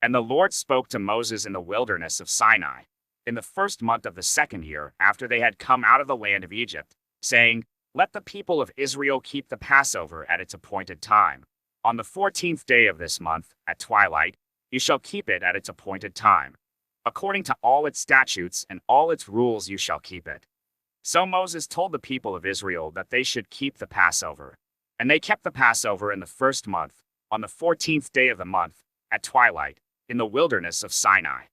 And the Lord spoke to Moses in the wilderness of Sinai, in the first month of the second year after they had come out of the land of Egypt, saying, Let the people of Israel keep the Passover at its appointed time. On the 14th day of this month, at twilight, you shall keep it at its appointed time. According to all its statutes and all its rules you shall keep it. So Moses told the people of Israel that they should keep the Passover. And they kept the Passover in the first month, on the 14th day of the month, at twilight, in the wilderness of Sinai.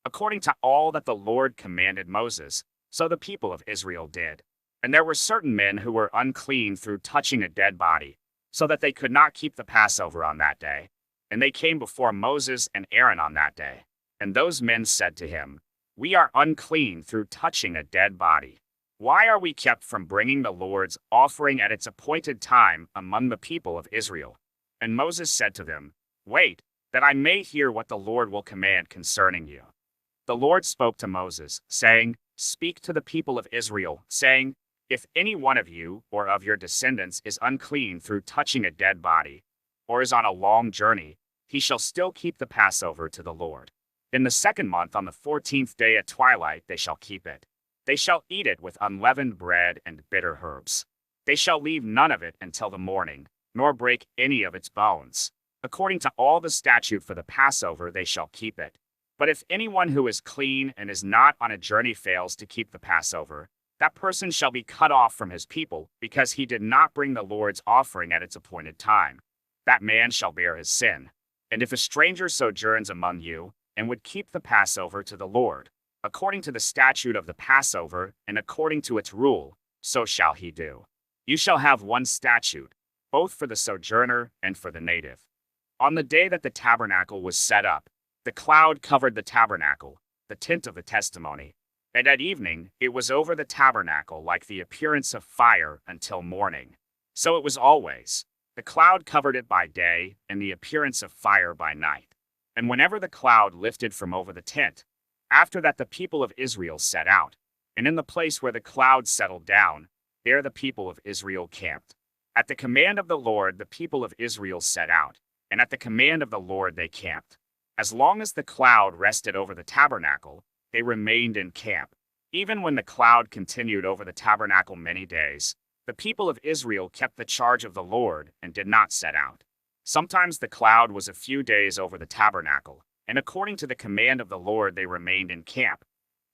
According to all that the Lord commanded Moses, so the people of Israel did. And there were certain men who were unclean through touching a dead body, so that they could not keep the Passover on that day. And they came before Moses and Aaron on that day. And those men said to him, We are unclean through touching a dead body. Why are we kept from bringing the Lord's offering at its appointed time among the people of Israel? And Moses said to them, Wait, that I may hear what the Lord will command concerning you. The Lord spoke to Moses, saying, Speak to the people of Israel, saying, If any one of you or of your descendants is unclean through touching a dead body, or is on a long journey, he shall still keep the Passover to the Lord. In the second month on the 14th day at twilight they shall keep it. They shall eat it with unleavened bread and bitter herbs. They shall leave none of it until the morning, nor break any of its bones. According to all the statute for the Passover they shall keep it. But if anyone who is clean and is not on a journey fails to keep the Passover, that person shall be cut off from his people, because he did not bring the Lord's offering at its appointed time. That man shall bear his sin. And if a stranger sojourns among you, and would keep the Passover to the Lord, according to the statute of the Passover, and according to its rule, so shall he do. You shall have one statute, both for the sojourner and for the native. On the day that the tabernacle was set up, the cloud covered the tabernacle, the tent of the testimony, and at evening it was over the tabernacle like the appearance of fire until morning. So it was always. The cloud covered it by day, and the appearance of fire by night. And whenever the cloud lifted from over the tent, after that the people of Israel set out, and in the place where the cloud settled down, there the people of Israel camped. At the command of the Lord the people of Israel set out, and at the command of the Lord they camped. As long as the cloud rested over the tabernacle, they remained in camp. Even when the cloud continued over the tabernacle many days, the people of Israel kept the charge of the Lord and did not set out. Sometimes the cloud was a few days over the tabernacle, and according to the command of the Lord they remained in camp.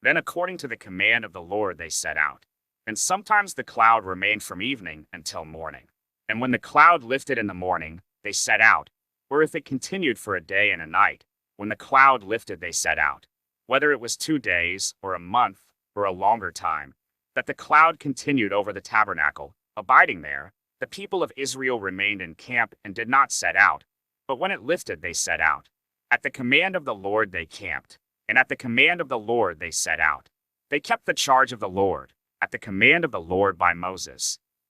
Then according to the command of the Lord they set out. And sometimes the cloud remained from evening until morning. And when the cloud lifted in the morning, they set out. Or if it continued for a day and a night, when the cloud lifted they set out. Whether it was 2 days, or a month, or a longer time, that the cloud continued over the tabernacle, abiding there, the people of Israel remained in camp and did not set out. But when it lifted they set out. At the command of the Lord they camped, and at the command of the Lord they set out. They kept the charge of the Lord, at the command of the Lord by Moses.